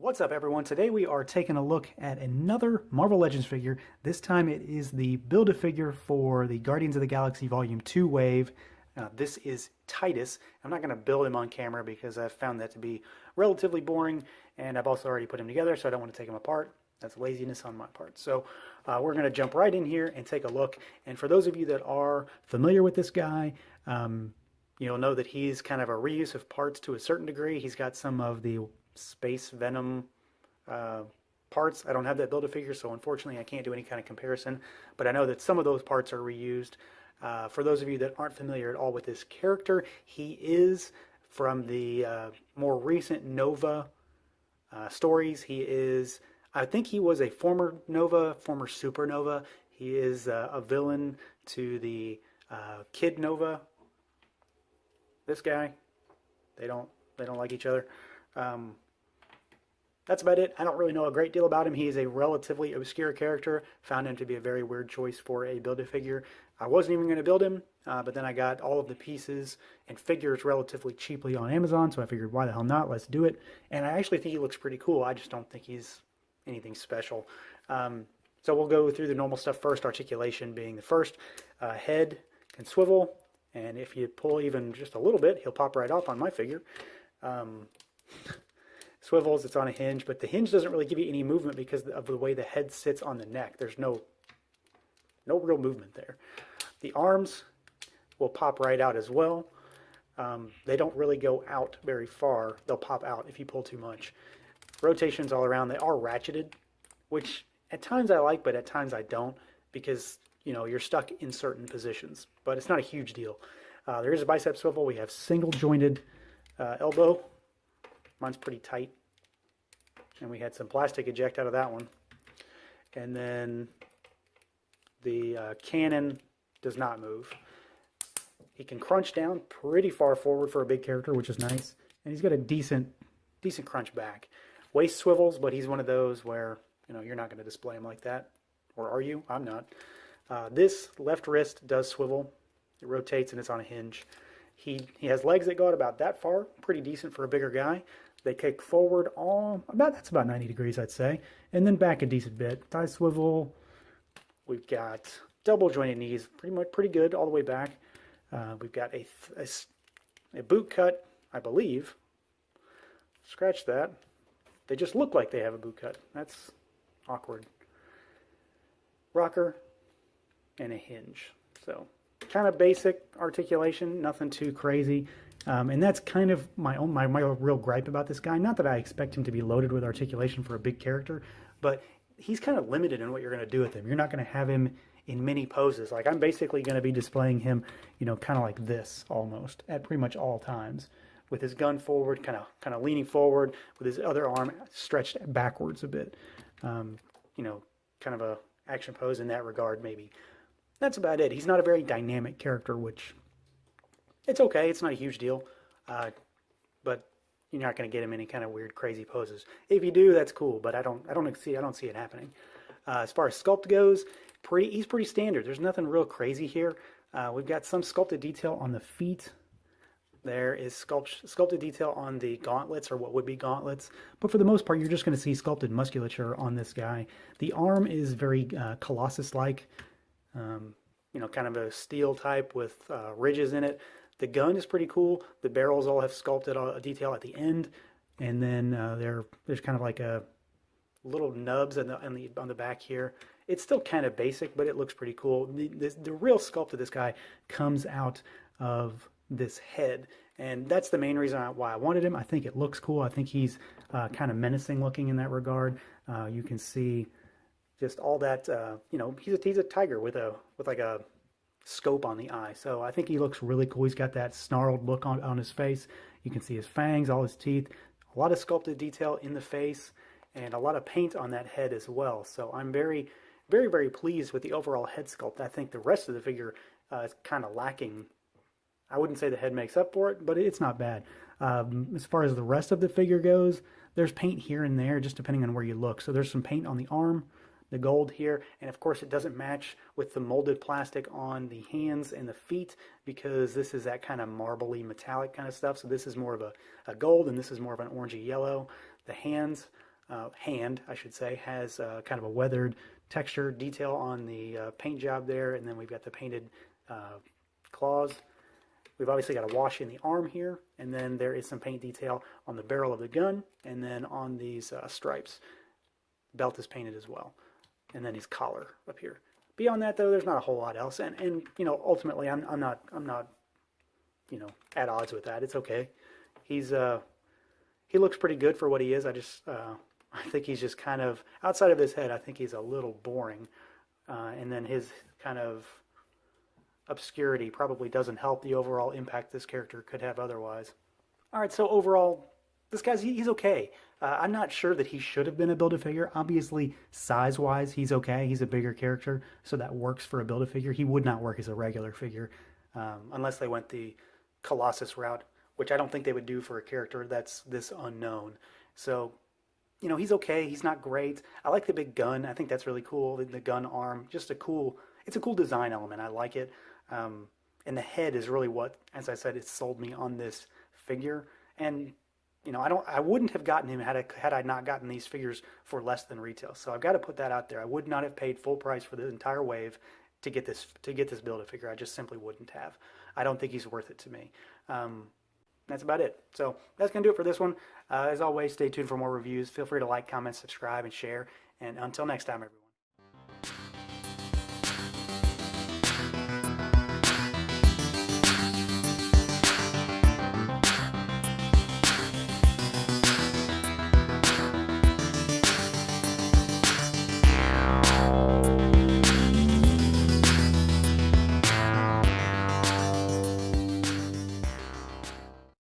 What's up, everyone? Today we are taking a look at another Marvel Legends figure. This time it is the Build-A-Figure for the Guardians of the Galaxy Volume 2 wave. This is Titus. I'm not going to build him on camera because I've found that to be relatively boring, and I've also already put him together, so I don't want to take him apart. That's laziness on my part. So we're going to jump right in here and take a look. And for those of you that are familiar with this guy, you'll know that he's kind of a reuse of parts to a certain degree. He's got some of the Space Venom parts. I don't have that Build-A-Figure, so unfortunately I can't do any kind of comparison, but I know that some of those parts are reused. For those of you that aren't familiar at all with this character, he is from the more recent Nova stories. He is, I think he was a former Nova, former Supernova. He is a villain to the Kid Nova. This guy, they don't like each other. That's about it. I don't really know a great deal about him. He is a relatively obscure character. Found him to be a very weird choice for a Build-A-Figure. I wasn't even going to build him, but then I got all of the pieces and figures relatively cheaply on Amazon, so I figured, why the hell not? Let's do it. And I actually think he looks pretty cool. I just don't think he's anything special. So we'll go through the normal stuff first, articulation being the first. Head can swivel, and if you pull even just a little bit, he'll pop right off on my figure. Swivels, it's on a hinge, but the hinge doesn't really give you any movement because of the way the head sits on the neck. There's no real movement there. The arms will pop right out as well. They don't really go out very far. They'll pop out if you pull too much. Rotations all around. They are ratcheted, which at times I like, but at times I don't, because you're stuck in certain positions. But it's not a huge deal. There is a bicep swivel. We have single jointed elbow. Mine's pretty tight, and we had some plastic eject out of that one. And then the cannon does not move. He can crunch down pretty far forward for a big character, which is nice. And he's got a decent crunch back. Waist swivels, but he's one of those where you're not going to display him like that, or are you? I'm not. This left wrist does swivel. It rotates and it's on a hinge. He has legs that go out about that far, pretty decent for a bigger guy. They kick forward that's about 90 degrees, I'd say, and then back a decent bit. Thigh swivel. We've got double jointed knees, pretty good all the way back. We've got a boot cut, I believe. Scratch that. They just look like they have a boot cut. That's awkward. Rocker and a hinge. So kind of basic articulation, nothing too crazy. And that's kind of my real gripe about this guy. Not that I expect him to be loaded with articulation for a big character, but he's kind of limited in what you're going to do with him. You're not going to have him in many poses. Like, I'm basically going to be displaying him, kind of like this almost at pretty much all times, with his gun forward, kind of leaning forward, with his other arm stretched backwards a bit. Kind of a action pose in that regard, maybe. That's about it. He's not a very dynamic character, which it's okay. It's not a huge deal, but you're not going to get him any kind of weird, crazy poses. If you do, that's cool. But I don't see it happening. As far as sculpt goes, he's pretty standard. There's nothing real crazy here. We've got some sculpted detail on the feet. There is sculpted detail on the gauntlets, or what would be gauntlets. But for the most part, you're just going to see sculpted musculature on this guy. The arm is very Colossus-like. Kind of a steel type with ridges in it. The gun is pretty cool. The barrels all have sculpted detail at the end, and then there's kind of like a little nubs on the back here. It's still kind of basic, but it looks pretty cool. The real sculpt of this guy comes out of this head, and that's the main reason why I wanted him. I think it looks cool. I think he's kind of menacing looking in that regard. You can see just all that. He's a tiger with like a scope on the eye. So I think he looks really cool. He's got that snarled look on his face. You can see his fangs, all his teeth, a lot of sculpted detail in the face, and a lot of paint on that head as well. So I'm very, very, very pleased with the overall head sculpt. I think the rest of the figure is kind of lacking. I wouldn't say the head makes up for it, but it's not bad. As far as the rest of the figure goes, there's paint here and there, just depending on where you look. So there's some paint on the arm, the gold here, and of course it doesn't match with the molded plastic on the hands and the feet, because this is that kind of marbly metallic kind of stuff. So this is more of a gold, and this is more of an orangey yellow. The hands hand, I should say, has kind of a weathered texture detail on the paint job there, and then we've got the painted claws. We've obviously got a wash in the arm here, and then there is some paint detail on the barrel of the gun, and then on these stripes. Belt is painted as well, and then his collar up here. Beyond that, though, there's not a whole lot else, and you know, ultimately, I'm not you know, at odds with that. It's okay. He looks pretty good for what he is. I think he's just kind of outside of his head. I think he's a little boring, and then his kind of obscurity probably doesn't help the overall impact this character could have otherwise. All right, so overall, this guy's he's okay. I'm not sure that he should have been a Build-A-Figure. Obviously, size-wise, he's okay. He's a bigger character, so that works for a Build-A-Figure. He would not work as a regular figure unless they went the Colossus route, which I don't think they would do for a character that's this unknown. So, you know, he's okay. He's not great. I like the big gun. I think that's really cool. The gun arm, just it's a cool design element. I like it. And the head is really what, as I said, it sold me on this figure. And you know, I wouldn't have gotten him had I not gotten these figures for less than retail. So I've got to put that out there. I would not have paid full price for the entire wave to get this Build-A-Figure. I just simply wouldn't have. I don't think he's worth it to me. That's about it. So that's going to do it for this one. As always, stay tuned for more reviews. Feel free to like, comment, subscribe, and share. And until next time, everyone.